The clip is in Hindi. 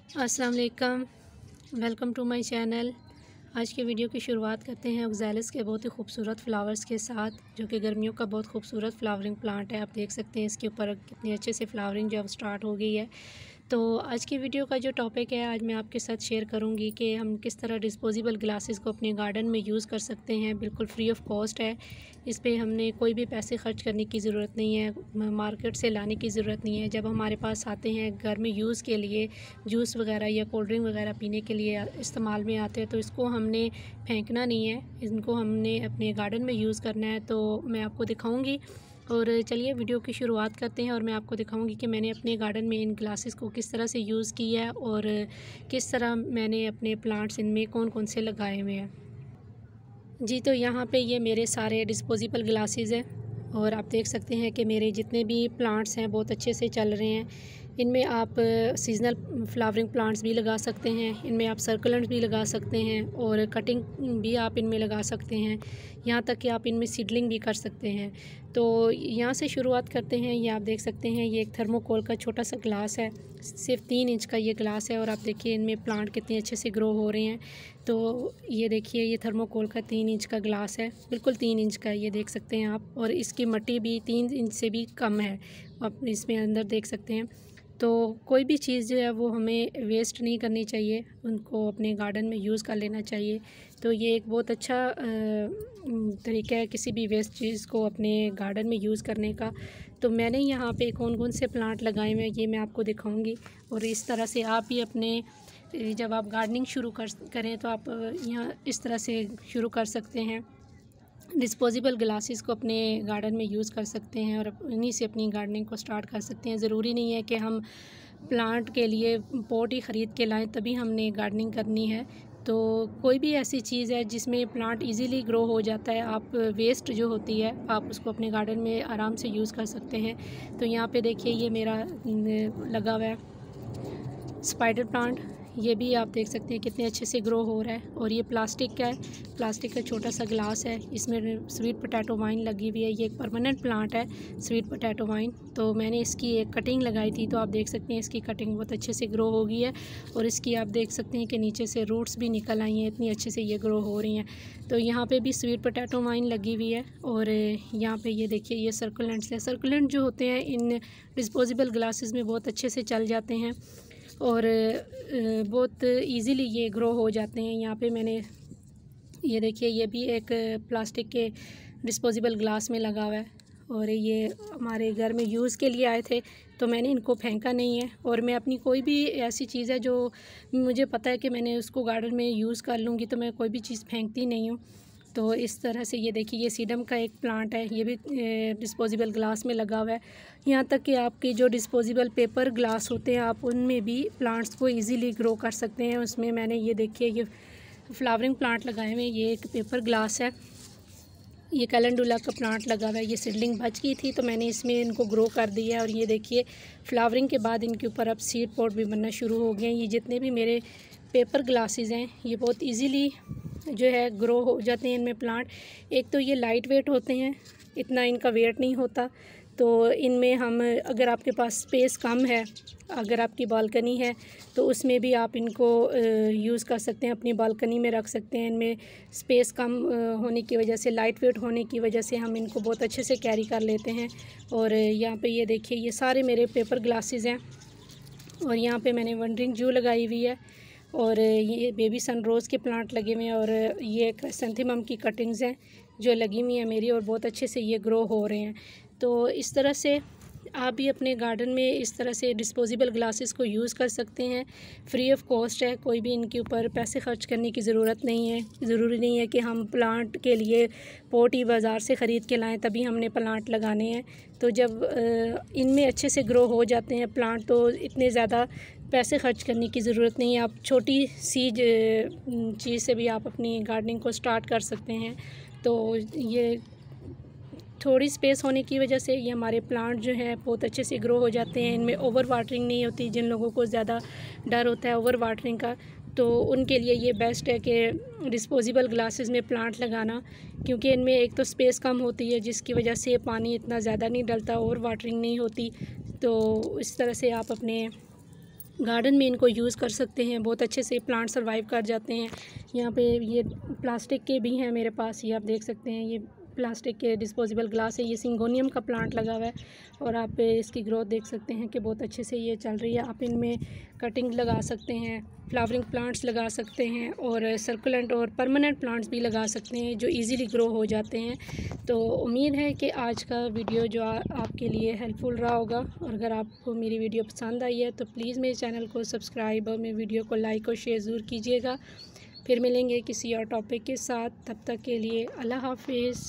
अस्सलाम वालेकुम, वेलकम टू माय चैनल। आज के वीडियो की शुरुआत करते हैं ऑक्ज़ैलिस के बहुत ही खूबसूरत फ्लावर्स के साथ, जो कि गर्मियों का बहुत खूबसूरत फ्लावरिंग प्लांट है। आप देख सकते हैं इसके ऊपर कितनी अच्छे से फ्लावरिंग जो अब स्टार्ट हो गई है। तो आज की वीडियो का जो टॉपिक है, आज मैं आपके साथ शेयर करूंगी कि हम किस तरह डिस्पोजेबल ग्लासेस को अपने गार्डन में यूज़ कर सकते हैं। बिल्कुल फ्री ऑफ कॉस्ट है, इस पे हमने कोई भी पैसे खर्च करने की ज़रूरत नहीं है, मार्केट से लाने की ज़रूरत नहीं है। जब हमारे पास आते हैं घर में यूज़ के लिए, जूस वगैरह या कोल्ड ड्रिंक वगैरह पीने के लिए इस्तेमाल में आते हैं, तो इसको हमने फेंकना नहीं है, इनको हमने अपने गार्डन में यूज़ करना है। तो मैं आपको दिखाऊंगी, और चलिए वीडियो की शुरुआत करते हैं और मैं आपको दिखाऊंगी कि मैंने अपने गार्डन में इन ग्लासेस को किस तरह से यूज़ किया है और किस तरह मैंने अपने प्लांट्स इनमें कौन कौन से लगाए हुए हैं। जी, तो यहाँ पे ये मेरे सारे डिस्पोजेबल ग्लासेस हैं और आप देख सकते हैं कि मेरे जितने भी प्लांट्स हैं बहुत अच्छे से चल रहे हैं। इनमें आप सीज़नल फ्लावरिंग प्लांट्स भी लगा सकते हैं, इनमें आप सर्कुलेंट्स भी लगा सकते हैं और कटिंग भी आप इनमें लगा सकते हैं, यहाँ तक कि आप इनमें सीडलिंग भी कर सकते हैं। तो यहाँ से शुरुआत करते हैं। ये आप देख सकते हैं, ये एक थर्मोकोल का छोटा सा ग्लास है, सिर्फ 3 इंच का ये ग्लास है और आप देखिए इनमें प्लांट कितने अच्छे से ग्रो हो रहे हैं। तो ये देखिए, ये थर्मोकोल का 3 इंच का ग्लास है, बिल्कुल 3 इंच का, ये देख सकते हैं आप। और इसकी मिट्टी भी 3 इंच से भी कम है, आप इसमें अंदर देख सकते हैं। तो कोई भी चीज़ जो है वो हमें वेस्ट नहीं करनी चाहिए, उनको अपने गार्डन में यूज़ कर लेना चाहिए। तो ये एक बहुत अच्छा तरीका है किसी भी वेस्ट चीज़ को अपने गार्डन में यूज़ करने का। तो मैंने यहाँ पे कौन कौन से प्लांट लगाए हुए हैं ये मैं आपको दिखाऊंगी, और इस तरह से आप भी अपने जब आप गार्डनिंग शुरू करें तो आप यहाँ इस तरह से शुरू कर सकते हैं। डिस्पोजेबल ग्लासेस को अपने गार्डन में यूज़ कर सकते हैं और इन्हीं से अपनी गार्डनिंग को स्टार्ट कर सकते हैं। ज़रूरी नहीं है कि हम प्लांट के लिए पॉट ही ख़रीद के लाएं तभी हमने गार्डनिंग करनी है। तो कोई भी ऐसी चीज़ है जिसमें प्लांट इजीली ग्रो हो जाता है, आप वेस्ट जो होती है आप उसको अपने गार्डन में आराम से यूज़ कर सकते हैं। तो यहाँ पे देखिए, ये मेरा लगा हुआ है स्पाइडर प्लांट, ये भी आप देख सकते हैं कितने अच्छे से ग्रो हो रहा है। और ये प्लास्टिक का है, प्लास्टिक का छोटा सा ग्लास है, इसमें स्वीट पोटैटो वाइन लगी हुई है। ये एक परमानेंट प्लांट है, स्वीट पोटैटो वाइन। तो मैंने इसकी एक कटिंग लगाई थी, तो आप देख सकते हैं इसकी कटिंग बहुत अच्छे से ग्रो हो गई है और इसकी आप देख सकते हैं कि नीचे से रूट्स भी निकल आई हैं, इतनी अच्छे से ये ग्रो हो रही हैं। तो यहाँ पर भी स्वीट पोटैटो वाइन लगी हुई है। और यहाँ पर ये देखिए, ये सर्कुलेंट्स है। सर्कुलेंट जो होते हैं इन डिस्पोजेबल ग्लासेस में बहुत अच्छे से चल जाते हैं और बहुत इजीली ये ग्रो हो जाते हैं। यहाँ पे मैंने ये देखिए, ये भी एक प्लास्टिक के डिस्पोजेबल ग्लास में लगा हुआ है और ये हमारे घर में यूज़ के लिए आए थे, तो मैंने इनको फेंका नहीं है। और मैं अपनी कोई भी ऐसी चीज़ है जो मुझे पता है कि मैंने उसको गार्डन में यूज़ कर लूँगी, तो मैं कोई भी चीज़ फेंकती नहीं हूँ। तो इस तरह से ये देखिए, ये सीडम का एक प्लांट है, ये भी डिस्पोजेबल ग्लास में लगा हुआ है। यहाँ तक कि आपके जो डिस्पोजेबल पेपर ग्लास होते हैं आप उनमें भी प्लांट्स को इजीली ग्रो कर सकते हैं। उसमें मैंने ये देखिए, ये फ्लावरिंग प्लांट लगाए हुए हैं। ये एक पेपर ग्लास है, ये कैलेंडुला का प्लांट लगा हुआ है। ये सीडलिंग बच गई थी तो मैंने इसमें इनको ग्रो कर दिया है। और ये देखिए, फ्लावरिंग के बाद इनके ऊपर अब सीड पॉट भी बनना शुरू हो गए हैं। ये जितने भी मेरे पेपर ग्लासेस हैं ये बहुत इजीली जो है ग्रो हो जाते हैं इनमें प्लांट। एक तो ये लाइट वेट होते हैं, इतना इनका वेट नहीं होता। तो इनमें हम, अगर आपके पास स्पेस कम है, अगर आपकी बालकनी है तो उसमें भी आप इनको यूज़ कर सकते हैं, अपनी बालकनी में रख सकते हैं। इनमें स्पेस कम होने की वजह से, लाइट वेट होने की वजह से हम इनको बहुत अच्छे से कैरी कर लेते हैं। और यहाँ पे ये देखिए, ये सारे मेरे पेपर ग्लासेस हैं। और यहाँ पे मैंने वंडरिंग जू लगाई हुई है और ये बेबी सनरोज़ के प्लांट लगे हुए हैं और ये क्राइसेंथेमम की कटिंग्स हैं जो लगी हुई हैं मेरी, और बहुत अच्छे से ये ग्रो हो रहे हैं। तो इस तरह से आप भी अपने गार्डन में इस तरह से डिस्पोजेबल ग्लासेस को यूज़ कर सकते हैं। फ्री ऑफ कॉस्ट है, कोई भी इनके ऊपर पैसे खर्च करने की ज़रूरत नहीं है। ज़रूरी नहीं है कि हम प्लांट के लिए पॉट ही बाज़ार से ख़रीद के लाएं तभी हमने प्लांट लगाने हैं। तो जब इनमें अच्छे से ग्रो हो जाते हैं प्लांट तो इतने ज़्यादा पैसे खर्च करने की ज़रूरत नहीं है। आप छोटी सी चीज़ से भी आप अपनी गार्डनिंग को स्टार्ट कर सकते हैं। तो ये थोड़ी स्पेस होने की वजह से ये हमारे प्लांट जो हैं बहुत अच्छे से ग्रो हो जाते हैं। इनमें ओवर वाटरिंग नहीं होती। जिन लोगों को ज़्यादा डर होता है ओवर वाटरिंग का, तो उनके लिए ये बेस्ट है कि डिस्पोजेबल ग्लासेस में प्लांट लगाना, क्योंकि इनमें एक तो स्पेस कम होती है जिसकी वजह से पानी इतना ज़्यादा नहीं डलता, ओवर वाटरिंग नहीं होती। तो इस तरह से आप अपने गार्डन में इनको यूज़ कर सकते हैं। बहुत अच्छे से प्लांट सर्वाइव कर जाते हैं। यहाँ पे ये प्लास्टिक के भी हैं मेरे पास, ये आप देख सकते हैं। ये प्लास्टिक के डिस्पोजेबल ग्लास है। ये सिंगोनियम का प्लांट लगा हुआ है और आप इसकी ग्रोथ देख सकते हैं कि बहुत अच्छे से ये चल रही है। आप इनमें कटिंग लगा सकते हैं, फ्लावरिंग प्लांट्स लगा सकते हैं और सर्कुलेंट और परमानेंट प्लांट्स भी लगा सकते हैं जो इजीली ग्रो हो जाते हैं। तो उम्मीद है कि आज का वीडियो जो आपके लिए हेल्पफुल रहा होगा, और अगर आपको मेरी वीडियो पसंद आई है तो प्लीज़ मेरे चैनल को सब्सक्राइब और मेरी वीडियो को लाइक और शेयर ज़रूर कीजिएगा। फिर मिलेंगे किसी और टॉपिक के साथ, तब तक के लिए अल्लाह हाफिज़।